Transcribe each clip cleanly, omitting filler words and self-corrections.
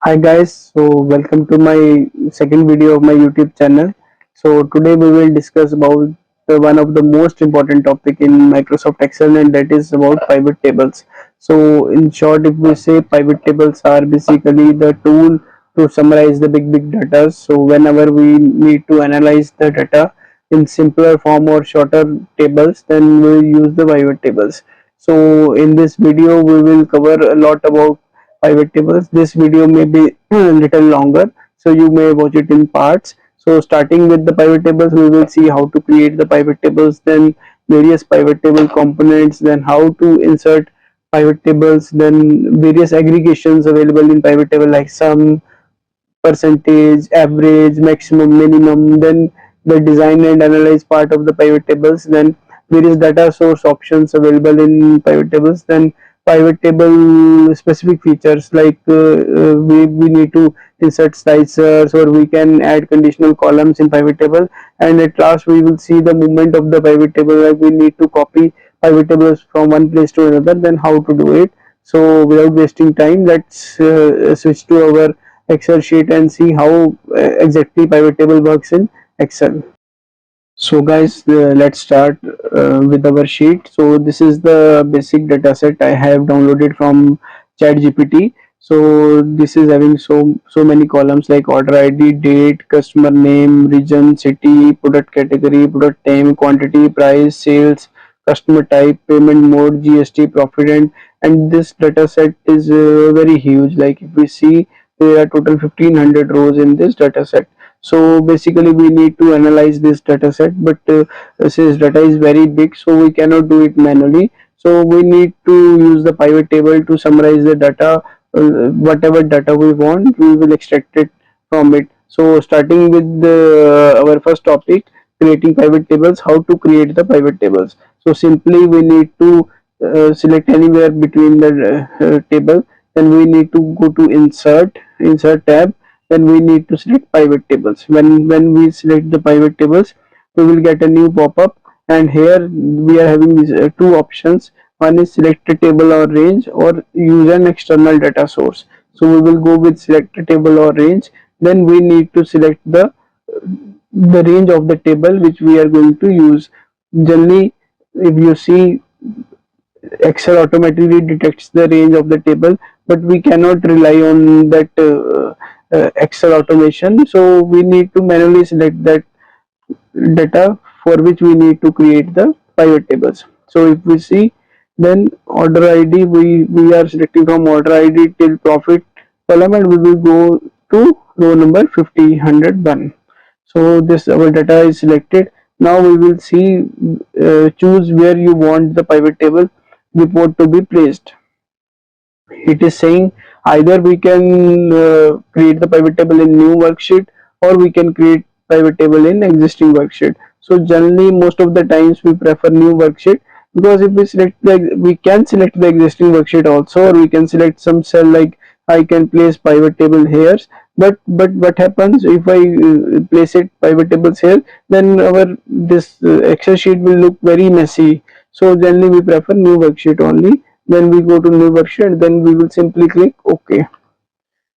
Hi guys, so welcome to my second video of my YouTube channel. So today we will discuss about one of the most important topic in Microsoft Excel, and that is about pivot tables. So in short, if we say pivot tables are basically the tool to summarize the big data. So whenever we need to analyze the data in simpler form or shorter tables, then we use the pivot tables. So in this video we will cover a lot about pivot tables. This video may be a little longer, so you may watch it in parts. So starting with the pivot tables, we will see how to create the pivot tables, then various pivot table components, then how to insert pivot tables, then various aggregations available in pivot table like sum, percentage, average, maximum, minimum, then the design and analyze part of the pivot tables, then various data source options available in pivot tables, then pivot table specific features like we need to insert slicers, or we can add conditional columns in pivot table, and at last we will see the movement of the pivot table, like we need to copy pivot tables from one place to another, then how to do it. So without wasting time, let's switch to our Excel sheet and see how exactly pivot table works in Excel. So guys, let's start with our sheet. So this is the basic data set I have downloaded from ChatGPT. So this is having so many columns like order ID, date, customer name, region, city, product category, product name, quantity, price, sales, customer type, payment mode, GST, profit, and this data set is very huge. Like if we see, there are total 1500 rows in this data set. So basically we need to analyze this data set, but since data is very big, so we cannot do it manually. So we need to use the pivot table to summarize the data. Whatever data we want, we will extract it from it. So starting with our first topic, creating pivot tables, how to create the pivot tables. So simply we need to select anywhere between the table, then we need to go to insert tab, then we need to select pivot tables. When we select the pivot tables, we will get a new pop-up, and here we are having these two options. One is select a table or range, or use an external data source. So we will go with select a table or range, then we need to select the range of the table which we are going to use. Generally, if you see, Excel automatically detects the range of the table, but we cannot rely on that Excel automation. So we need to manually select that data for which we need to create the pivot tables. So if we see, then order ID, we are selecting from order ID till profit column, and we will go to row number 50, 101. So this our data is selected. Now we will see, choose where you want the pivot table report to be placed. It is saying either we can create the pivot table in new worksheet, or we can create pivot table in existing worksheet. So generally most of the times we prefer new worksheet, because if we select we can select the existing worksheet also, or we can select some cell like I can place pivot table here. But what happens if I place it pivot tables here, then our this Excel sheet will look very messy. So generally we prefer new worksheet only. Then we go to new worksheet, then we will simply click OK.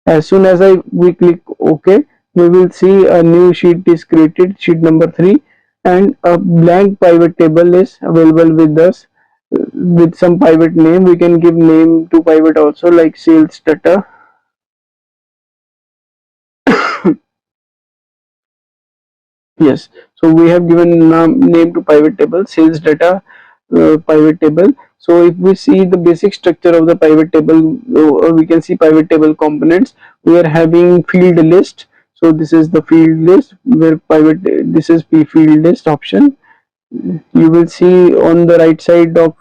As soon as we click OK, we will see a new sheet is created, sheet number 3, and a blank pivot table is available with us with some pivot name. We can give name to pivot also, like sales data. Yes, so we have given name to pivot table, sales data pivot table. So if we see the basic structure of the pivot table, we can see pivot table components. We are having field list. So this is the field list where pivot, this is P field list option. You will see on the right side of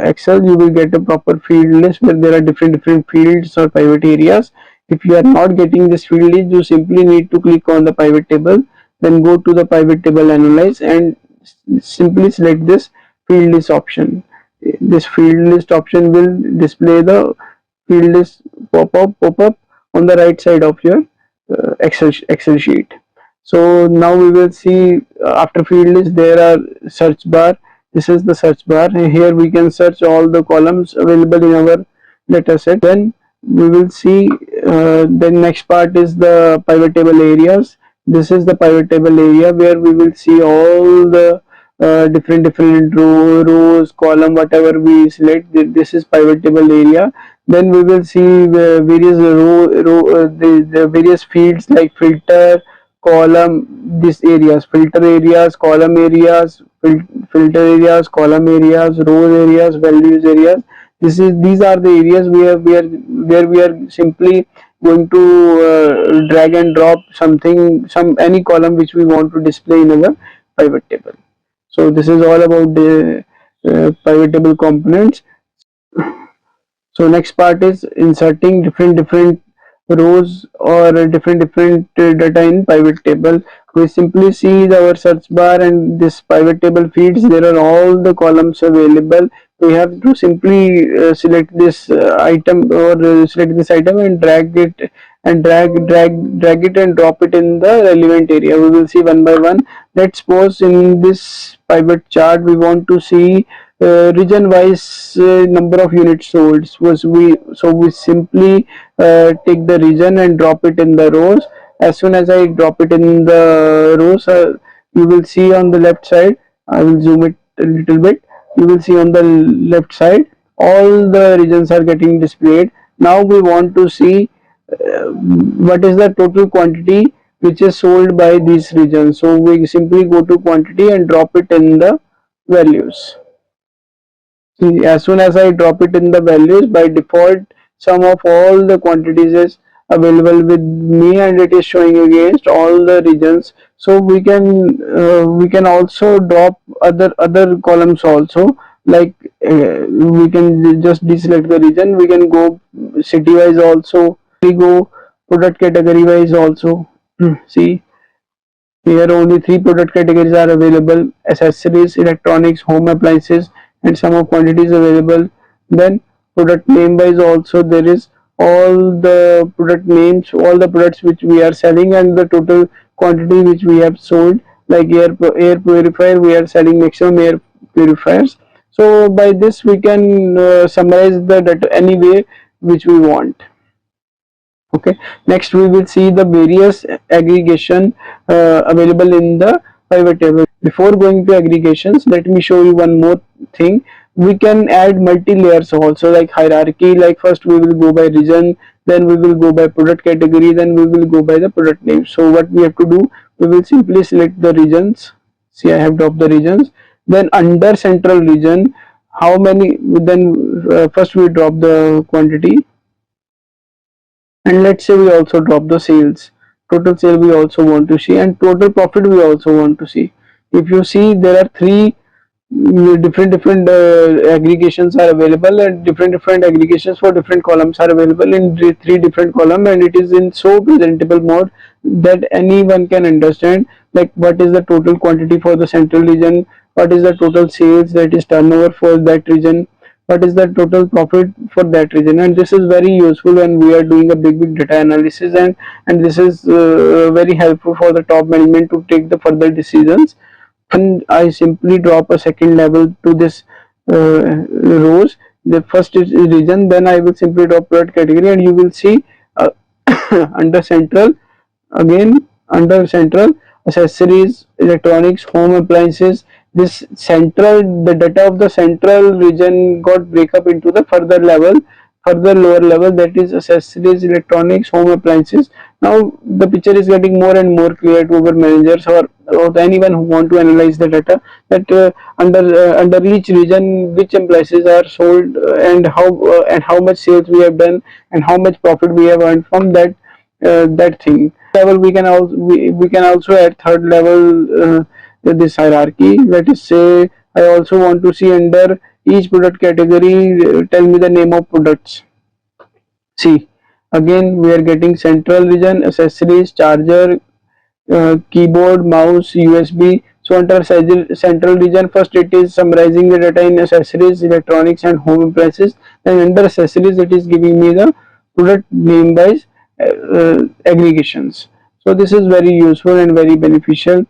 Excel, you will get a proper field list where there are different fields or pivot areas. If you are not getting this field list, you simply need to click on the pivot table, then go to the pivot table analyze, and simply select this field list option. This field list option will display the field list pop up on the right side of your Excel sheet. So now we will see, after field list there are search bar. This is the search bar, and here we can search all the columns available in our data set. Then we will see the next part is the pivot table areas. This is the pivot table area where we will see all the different rows, column, whatever we select. This is pivot table area. Then we will see the various the various fields like filter, column, these areas, filter areas, column areas, filter areas, column areas, rows areas, values areas. These are the areas where we are simply going to drag and drop some any column which we want to display in our pivot table. So this is all about the pivot table components. So next part is inserting different rows or different data in pivot table. We simply see our search bar and this pivot table feeds. There are all the columns available. We have to simply select this item or select this item and drag it and drag it and drop it in the relevant area. We will see one by one. Let's suppose in this pivot chart we want to see region wise number of units sold. So we simply take the region and drop it in the rows. As soon as I drop it in the rows, you will see on the left side. I will zoom it a little bit. You will see on the left side all the regions are getting displayed. Now we want to see what is the total quantity which is sold by these regions. So we simply go to quantity and drop it in the values. See, as soon as I drop it in the values, by default sum of all the quantities is available with me and it is showing against all the regions. So we can also drop other columns also, like we can just deselect the region. We can go city wise also. We go product category wise also. See, here only three product categories are available: accessories, electronics, home appliances, and some of quantities available. Then product name wise also there is all the product names, all the products which we are selling and the total quantity which we have sold. Like air purifier, we are selling maximum air purifiers. So by this we can summarize the data any way which we want. Okay, next we will see the various aggregation available in the pivot table. Before going to aggregations, let me show you one more thing. We can add multi layers also, like hierarchy. Like first we will go by region, then we will go by product category, then we will go by the product name. So what we have to do, we will simply select the regions. See, I have dropped the regions. Then under central region, how many, then first we drop the quantity, and let's say we also drop the sales. Total sale we also want to see, and total profit we also want to see. If you see, there are three different aggregations are available, and different aggregations for different columns are available in three different column, and it is in so presentable mode that anyone can understand, like what is the total quantity for the central region, what is the total sales, that is turnover for that region, what is the total profit for that region. And this is very useful when we are doing a big data analysis, and this is very helpful for the top management to take the further decisions. And I simply drop a second level to this rows. The first is region, then I will simply drop product category, and you will see uh, under central, again under central, accessories, electronics, home appliances. This central, the data of the central region got break up into the further level, further lower level, that is accessories, electronics, home appliances. Now the picture is getting more and more clear to our managers, or anyone who want to analyze the data, that under each region which appliances are sold, and how much sales we have done, and how much profit we have earned from that thing. Level we can also add third level this hierarchy. Let us say I also want to see under each product category, tell me the name of products. See, again we are getting central region, accessories, charger, keyboard, mouse, USB. So under central region, first it is summarizing the data in accessories, electronics, and home appliances. Then under accessories, it is giving me the product name wise aggregations. So this is very useful and very beneficial.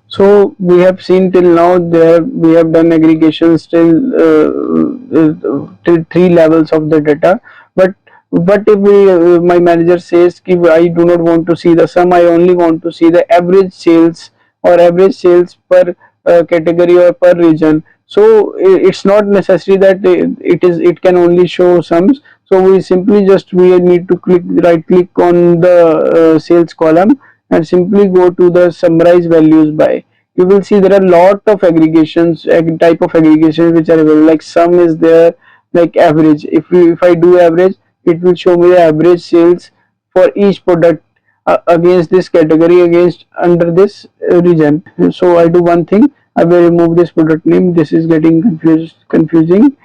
So we have seen till now there we have done aggregations till three levels of the data, but But if my manager says ki I do not want to see the sum, I only want to see the average sales or average sales per category or per region. So it's not necessary that it can only show sums. So we need to right click on the sales column and simply go to the summarize values by. You will see there are lot of aggregations, type of aggregations which are available, like sum is there, like average. If I do average, it will show me the average sales for each product against this category, against under this region. So I do one thing, I will remove this product name. This is getting confusing.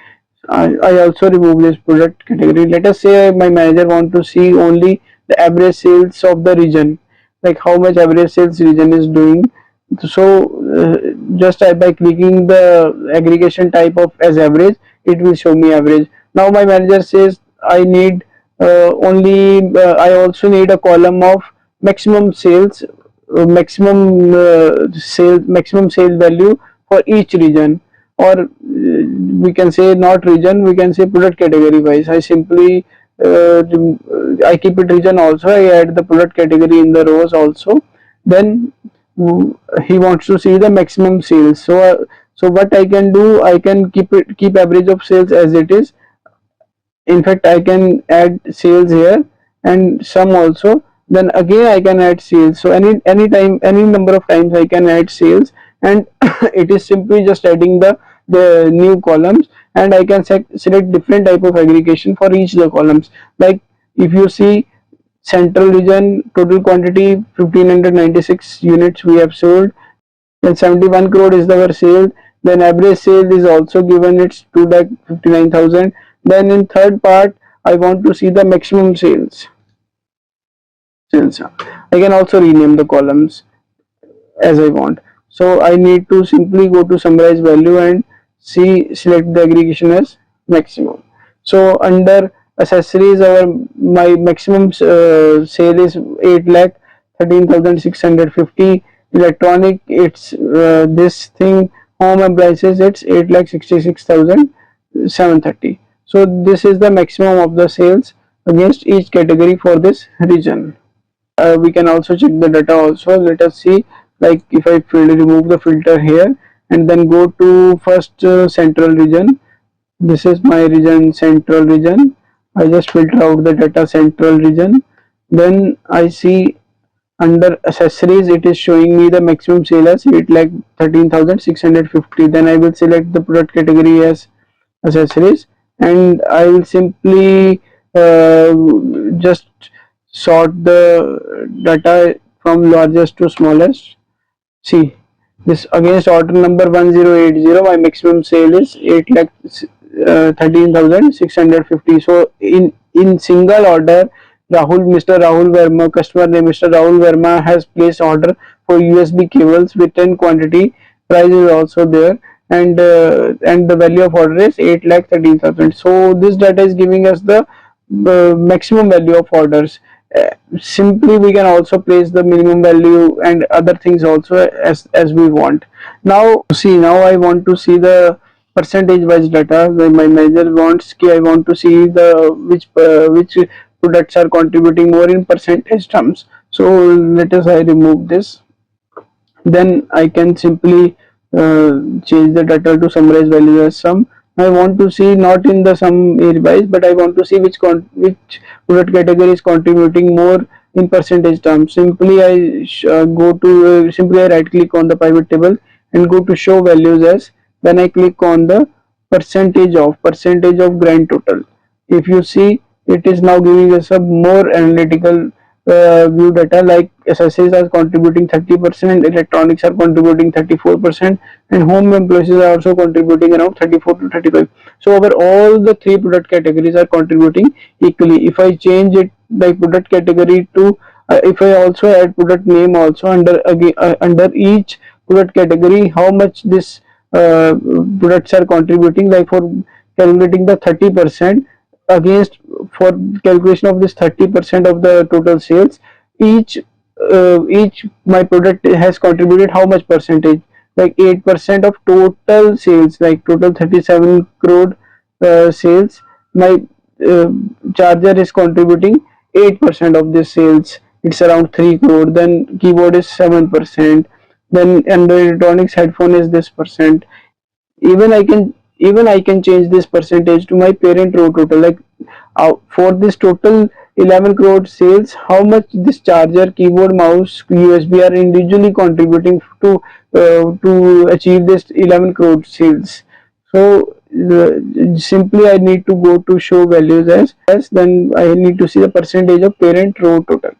I also remove this product category. Let us say my manager want to see only the average sales of the region, like how much average sales region is doing. So just by clicking the aggregation type of as average, it will show me average. Now my manager says I need I also need a column of maximum sales, maximum sale value for each region, or we can say not region, we can say product category wise. I simply I keep it region also, I add the product category in the rows also. Then he wants to see the maximum sales. So what I can do, I can keep average of sales as it is. In fact, I can add sales here and sum also. Then again I can add sales. So any time, any number of times I can add sales, and it is simply just adding the new columns, and I can select different type of aggregation for each of the columns. Like if you see central region, total quantity 1596 units we have sold, then 71 crore is our sale. Then average sale is also given, it's 2,59,000. Then in third part, I want to see the maximum sales. I can also rename the columns as I want. So I need to simply go to summarize value and select the aggregation as maximum. So under accessories, my maximum sale is 8 lakh 13,650. Electronic, it's this thing, home appliances, it's 8 lakh 66,730. So this is the maximum of the sales against each category for this region. We can also check the data also. Let us see, like if I remove the filter here and then go to first central region. This is my region, central region. I just filter out the data central region. Then I see under accessories, it is showing me the maximum sale as 8 lakh 13,650. Then I will select the product category as accessories, and I will simply just sort the data from largest to smallest. See, this against order number 1080, my maximum sale is 8 lakh 13,650. So in single order, Mr. Rahul Verma, customer name Mr. Rahul Verma, has placed order for USB cables with 10 quantity. Price is also there, and the value of order is 8 lakh 13,000. So this data is giving us the maximum value of orders. Simply we can also place the minimum value and other things also as we want. Now see, now I want to see the percentage wise data. When my manager wants ki I want to see the which products are contributing more in percentage terms. So let us I remove this. Then I can simply change the data to summarize value as sum. I want to see not in the sum wise, but I want to see which product category is contributing more in percentage terms. Simply I simply I right click on the pivot table and go to show values as. Then I click on the percentage of grand total. If you see, it is now giving us a more analytical view data, like accessories are contributing 30%, electronics are contributing 34%, and home appliances are also contributing around 34 to 35. So over all the three product categories are contributing equally. If I change it like product category to if I also add product name also under each product category, how much this products are contributing, like for calculating the 30% against, for calculation of this 30% of the total sales, each my product has contributed how much percentage, like 8% of total sales, like total 37 crore sales. My uh, charger is contributing 8% of this sales, it's around 3 crore. Then keyboard is 7%, then Android electronics headphone is this percent. Even I can change this percentage to my parent row total, like for this total 11 crore sales, how much this charger, keyboard, mouse, USB are individually contributing to achieve this 11 crore sales. So simply I need to go to show values as, then I need to see the percentage of parent row total.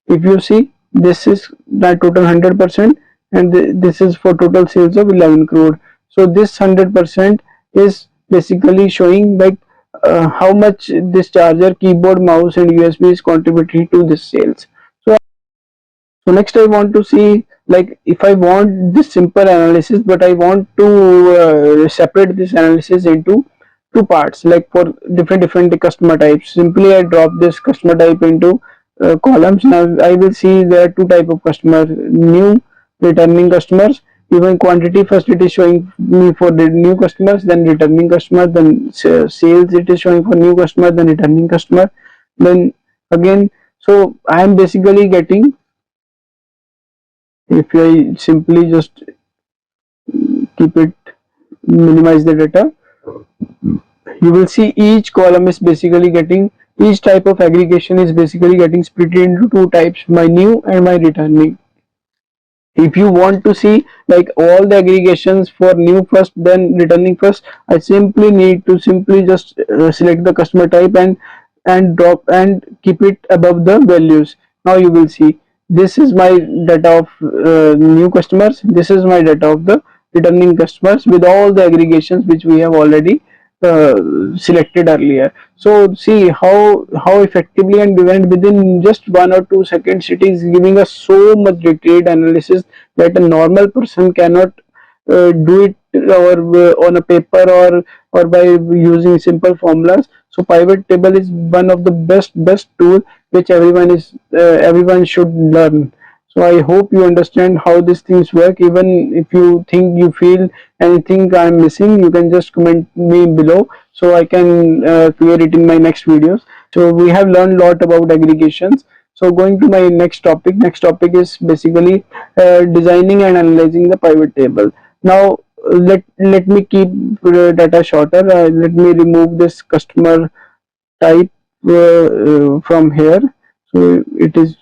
If you see, this is the total 100%, and this is for total sales of 11 crore. So this 100% is basically showing like how much this charger, keyboard, mouse and USB is contributing to this sales. So next I want to see, like if I want this simple analysis, but I want to separate this analysis into two parts, like for different customer types. Simply I drop this customer type into columns. Now I will see there are two type of customer: new, returning customers. Even quantity, first it is showing me for the new customers, then returning customer, then sales it is showing for new customer, then returning customer, then again. So I am basically getting, if I simply just keep it, minimize the data, you will see each column is basically getting, each type of aggregation is basically getting split into two types: my new and my returning. If you want to see like all the aggregations for new first then returning first, I simply need to simply just select the customer type and drop and keep it above the values. Now you will see this is my data of new customers, this is my data of the returning customers with all the aggregations which we have already uh, selected earlier. So see how effectively and within just 1 or 2 seconds it is giving us so much detailed analysis that a normal person cannot do it, or on a paper, or by using simple formulas. So pivot table is one of the best tool which everyone should learn. So I hope you understand how these things work. Even if you think you feel anything I am missing, you can just comment me below so I can clear it in my next videos. So we have learned a lot about aggregations. So going to my next topic. Next topic is basically designing and analyzing the pivot table. Now let me keep data shorter. Let me remove this customer type from here. So it is,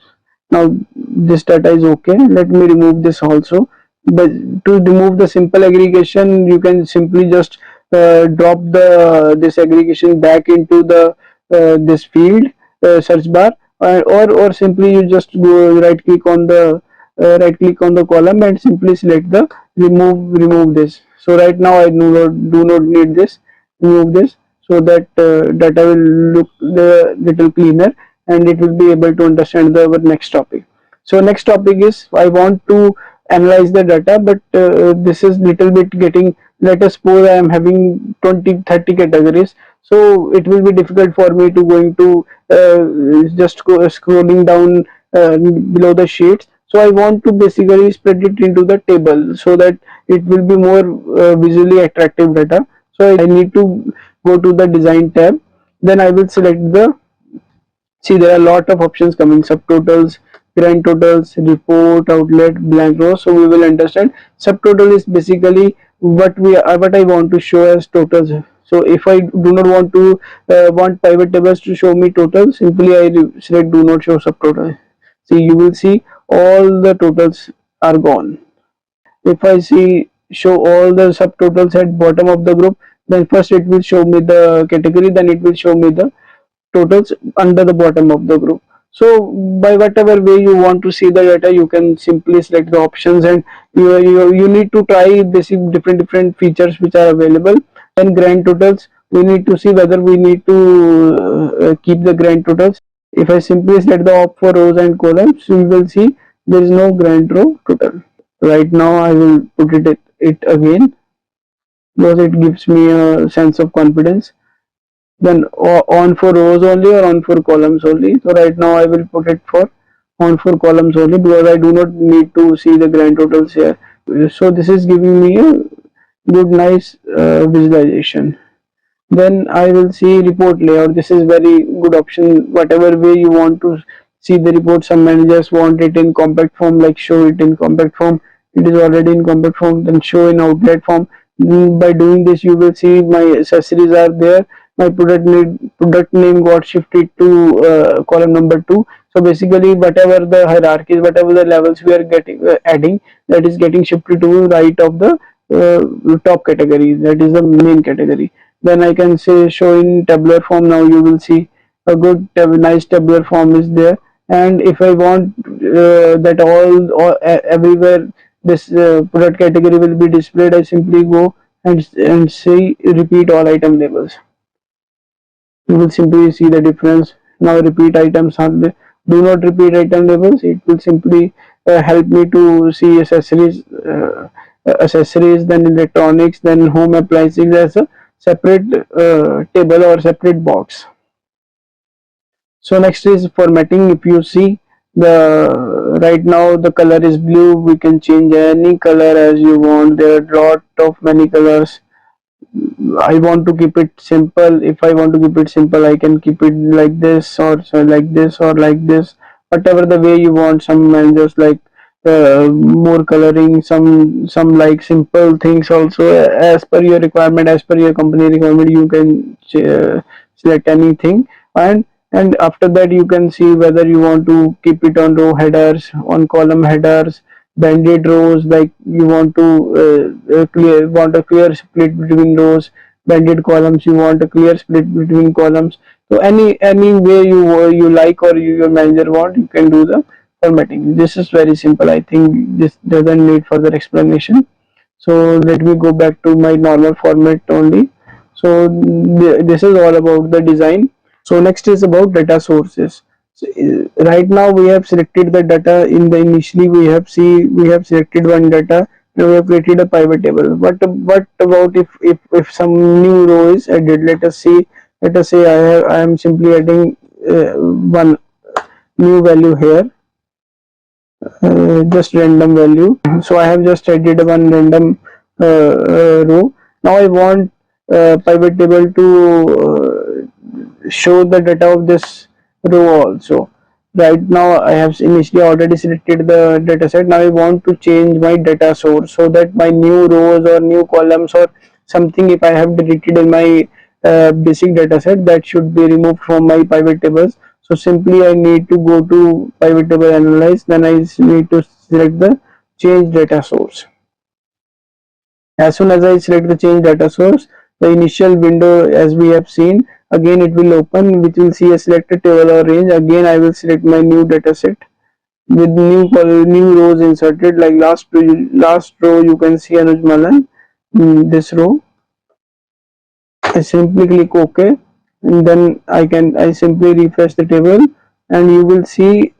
now this data is okay. Let me remove this also. But to remove the simple aggregation, you can simply just drop the this aggregation back into the this field search bar, or simply you just go right click on the column and simply select the remove this. So right now I do not need this. Remove this so that data will look little cleaner, and it will be able to understand our next topic. So next topic is, I want to analyze the data, but this is little bit getting, let us suppose I am having 20-30 categories. So it will be difficult for me to going to just go scrolling down below the sheets. So I want to basically spread it into the table so that it will be more visually attractive data. So I need to go to the design tab, then I will select the, see there are a lot of options coming: subtotals, grand totals, report, outlet, blank row. So we will understand subtotal is basically what I want to show as totals. So if I do not want to want pivot tables to show me totals, simply I select do not show subtotal. See, you will see all the totals are gone. If I see show all the subtotals at bottom of the group, then first it will show me the category, then it will show me the totals under the bottom of the group. So by whatever way you want to see the data, you can simply select the options, and you need to try basic different features which are available. Then grand totals, we need to see whether we need to keep the grand totals. If I simply select the opt for rows and columns, you will see there is no grand row total. Right now I will put it again because it gives me a sense of confidence. Then on for rows only or on for columns only. So right now I will put it for on for columns only because I do not need to see the grand totals here. So this is giving me a good nice visualization. Then I will see report layout. This is very good option. Whatever way you want to see the report, some managers want it in compact form, like show it in compact form. It is already in compact form, then show in outlet form. By doing this, you will see my accessories are there. My product name got shifted to column number 2. So basically, whatever the hierarchies, whatever the levels we are getting adding, that is getting shifted to right of the top category. That is the main category. Then I can say show in tabular form. Now you will see a good nice tabular form is there. And if I want that all everywhere this product category will be displayed, I simply go and say repeat all item labels. You will simply see the difference. Now repeat items are there. Do not repeat item labels. It will simply help me to see accessories, then electronics, then home appliances as a separate table or separate box. So next is formatting. If you see the right now the color is blue, we can change any color as you want. There are lot of many colors. I want to keep it simple. If I want to keep it simple, I can keep it like this, or so like this, or like this, whatever the way you want. Some managers like more coloring, some like simple things also. As per your requirement, as per your company requirement, you can select anything. And after that you can see whether you want to keep it on row headers, on column headers, banded rows, like you want to want a clear split between rows. Banded columns, you want a clear split between columns. So any way you like, or your manager want, you can do the formatting. This is very simple. I think this doesn't need further explanation. So let me go back to my normal format only. So this is all about the design. So next is about data sources. So, right now we have selected the data. In the initially we have selected one data and we have created a pivot table. But what about if some new row is added? Let us say I am simply adding one new value here, just random value. So I have just added one random row. Now I want pivot table to show the data of this row also. Right now I have initially already selected the data set. Now I want to change my data source so that my new rows or new columns or something, if I have deleted in my basic data set, that should be removed from my pivot tables. So simply I need to go to pivot table analyze, then I need to select the change data source. As soon as I select the change data source, the initial window, as we have seen, again it will open, which will see a selected table or range. Again I will select my new data set with new rows inserted, like last row you can see Anuj Malan. This row, I simply click OK, and then I simply refresh the table, and you will see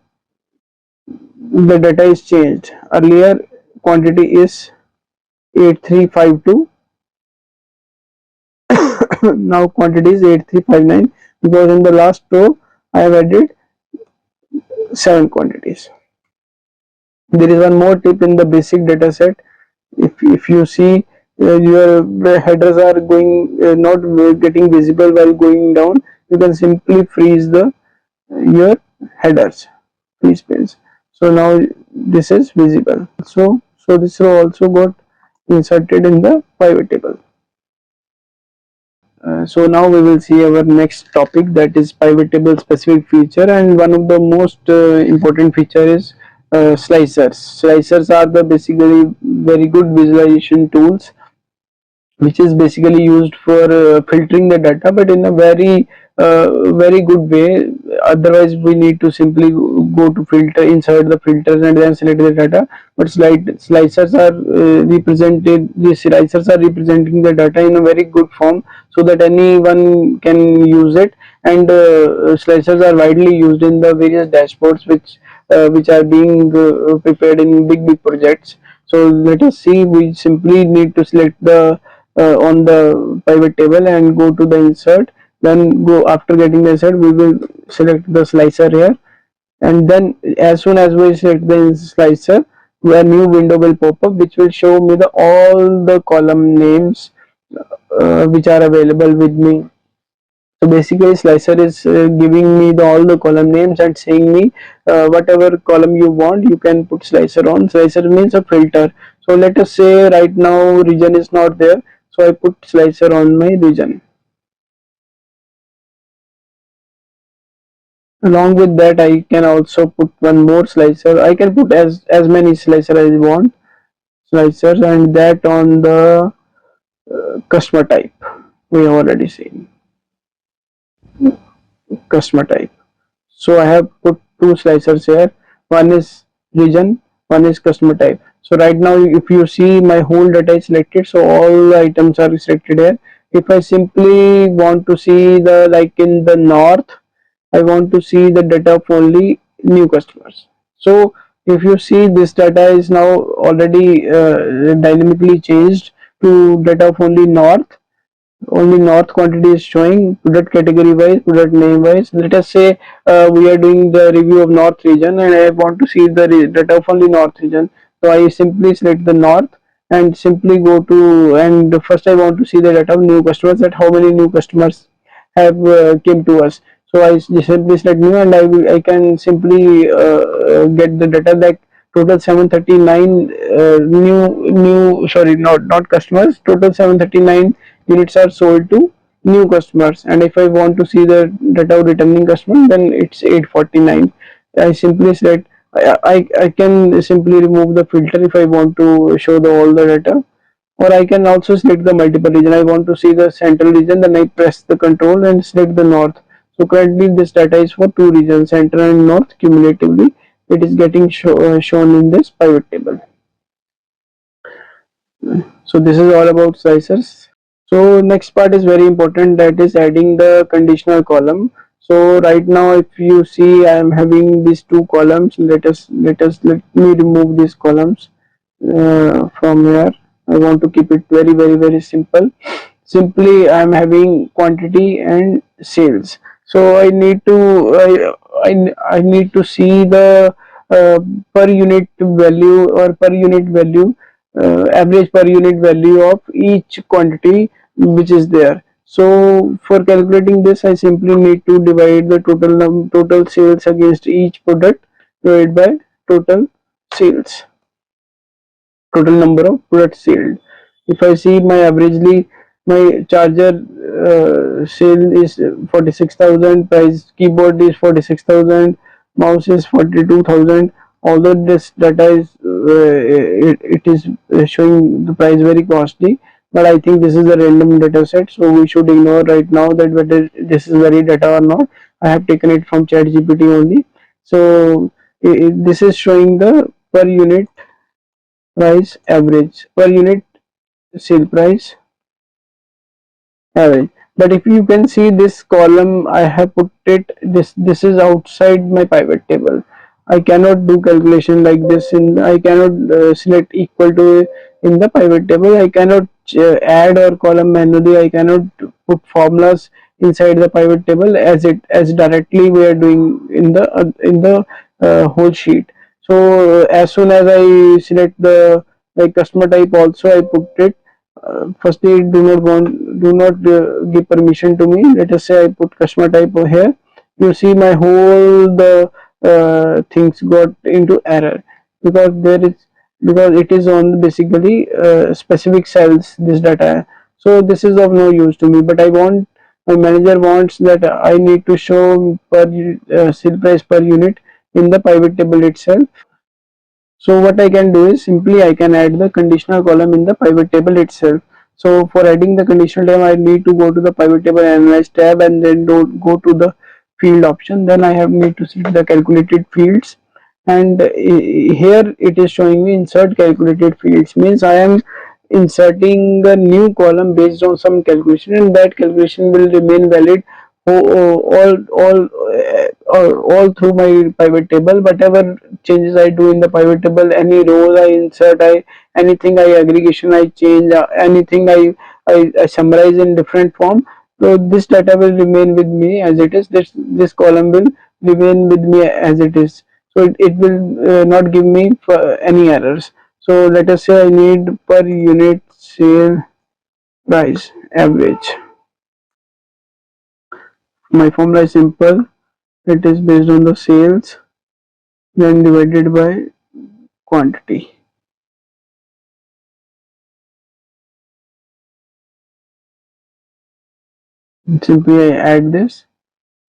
the data is changed. Earlier quantity is 8352, now quantity is 8359, because in the last row I have added 7 quantities. There is one more tip in the basic data set. If you see your headers are going not getting visible while going down, you can simply freeze the your headers, freeze page. So now this is visible. So this row also got inserted in the pivot table. So now we will see our next topic, that is pivot table specific feature, and one of the most important feature is slicers. Slicers are the basically very good visualization tools, which is basically used for filtering the data, but in a very good way. Otherwise we need to simply go to filter, insert the filters, and then select the data. But slicers are these slicers are representing the data in a very good form, so that anyone can use it. And slicers are widely used in the various dashboards which are being prepared in big projects. So let us see. We simply need to select the on the pivot table and go to the insert. Then go, after getting the insert, we will select the slicer here, and then as soon as we select the slicer, a new window will pop up which will show me the all the column names which are available with me. So basically slicer is giving me all the column names and saying me whatever column you want you can put slicer on. Slicer means a filter. So let us say right now region is not there, so I put slicer on my region. Along with that I can also put one more slicer. I can put as many slicer as I want, slicers, and that on the customer type we have already seen. Customer type. So I have put two slicers here. One is region, one is customer type. So right now if you see my whole data is selected, so all the items are selected here. If I simply want to see the, like in the north, I want to see the data of only new customers. So if you see this data is now already dynamically changed to data of only north. Only north quantity is showing, product category wise, product name wise. Let us say we are doing the review of north region and I want to see the data of only north region. So I simply select the north and simply go to, and first I want to see the data of new customers, that how many new customers have came to us. So I simply select new and I can simply get the data like total 739 new, sorry, not customers, total 739 units are sold to new customers. And if I want to see the data of returning customer, then it's 849. I simply select, I can simply remove the filter if I want to show the all the data, or I can also select the multiple region. I want to see the central region, then I press the control and select the north. So currently this data is for two regions, central and north. Cumulatively it is getting shown in this pivot table. So this is all about slicers. So next part is very important, that is adding the conditional column. So right now if you see I am having these two columns. Let me remove these columns from here. I want to keep it very simple. Simply I am having quantity and sales. So I need to I need to see the uh, per unit value, or per unit value, average per unit value of each quantity which is there. So for calculating this I simply need to divide the total sales against each product divided by total sales, total number of products sold. If I see my averagely, my charger sale is 46,000, price keyboard is 46,000, mouse is 42,000. Although this data is it is showing the price very costly, but I think this is a random data set, so we should ignore right now that whether this is very data or not. I have taken it from ChatGPT only. So this is showing the per unit price average, per unit sale price average. But if you can see this column I have put it, this is outside my pivot table. I cannot do calculation like this in, I cannot select equal to in the pivot table. I cannot add or column manually. I cannot put formulas inside the pivot table as it as directly we are doing in the whole sheet. So as soon as I select the like customer type, also I put it. Firstly, do not give permission to me. Let us say I put customer type over here. You see my whole the things got into error, because there is, because it is on basically specific cells, this data. So this is of no use to me, but I want, my manager wants that I need to show per sale price per unit in the pivot table itself. So what I can do is simply I can add the conditional column in the pivot table itself. So for adding the conditional term, I need to go to the pivot table analyze tab and then go to the field option. Then I have need to select the calculated fields, and here it is showing me insert calculated fields, means I am inserting a new column based on some calculation, and that calculation will remain valid all through my pivot table. Whatever changes I do in the pivot table, any rows I insert, anything I aggregation I change, anything I summarize in different form, so this data will remain with me as it is. This column will remain with me as it is. So it will not give me any errors. So let us say I need per unit sale price average. My formula is simple. It is based on the sales then divided by quantity. Simply I add this.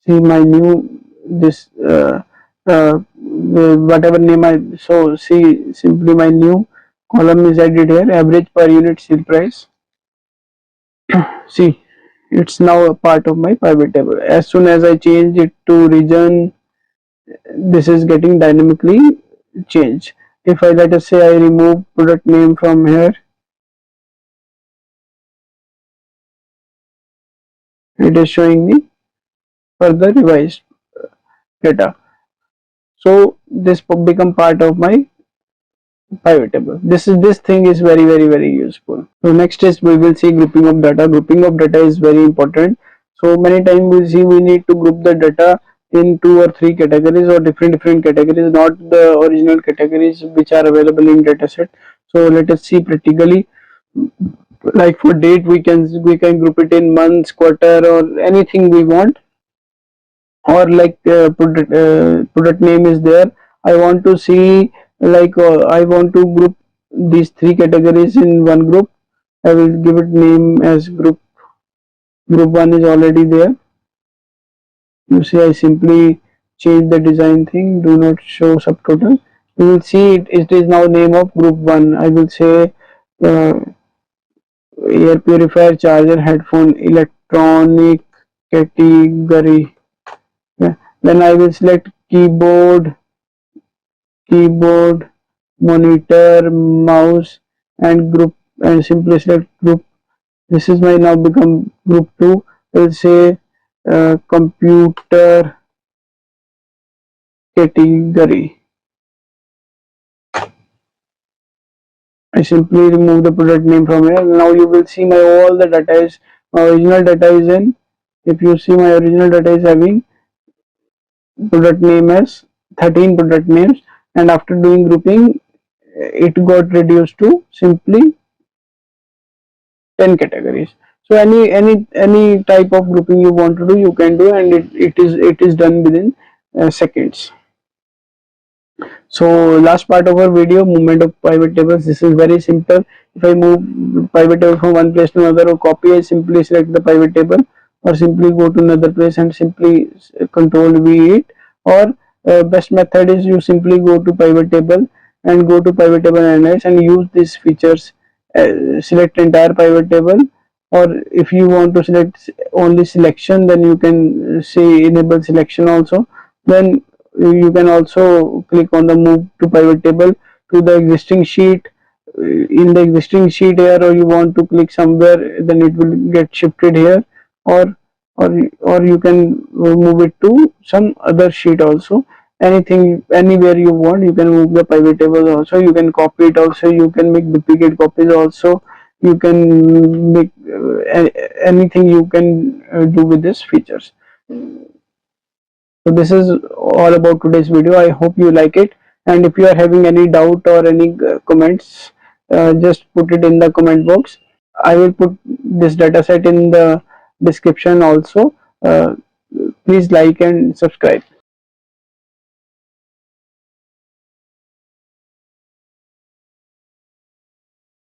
See my new this whatever name I so see simply my new column is added here. Average per unit sale price. See, it's now a part of my pivot table. As soon as I change it to region, this is getting dynamically changed. If I let us say I remove product name from here, it is showing me further revised data. So this become part of my pivot table. This thing is very useful. So next is we will see grouping of data. Grouping of data is very important. So many times we see we need to group the data in two or three categories or different categories, not the original categories which are available in dataset. So let us see practically. Like for date, we can group it in months, quarter, or anything we want. Or like product name is there. I want to see like I want to group these three categories in one group. I will give it name as group 1 is already there. You see I simply change the design thing, do not show subtotal. You will see it is now name of group 1. I will say uh, air purifier, charger, headphone, electronic category. Yeah. Then I will select keyboard, monitor, mouse, and group, and simply select group. This is my now become group 2. We'll say computer category. I simply remove the product name from here. Now you will see my all the data is my original data is in. If you see my original data is having product name as 13 product names, and after doing grouping it got reduced to simply 10 categories. So any type of grouping you want to do, you can do, and it is done within seconds. So last part of our video, movement of pivot tables. This is very simple. If I move pivot table from one place to another or copy, I simply select the pivot table, or simply go to another place and simply control V it. Or best method is you simply go to pivot table and go to pivot table analyze and use these features. Select entire pivot table, or if you want to select only selection, then you can say enable selection also. Then you can also click on the move to pivot table to the existing sheet. In the existing sheet here, or you want to click somewhere, then it will get shifted here, or or you can move it to some other sheet also. Anything, anywhere you want, you can move the pivot table also. You can copy it also, you can make duplicate copies also. You can make anything you can do with these features. So this is all about today's video. I hope you like it, and if you are having any doubt or any comments, just put it in the comment box. I will put this dataset in the description also. Please like and subscribe.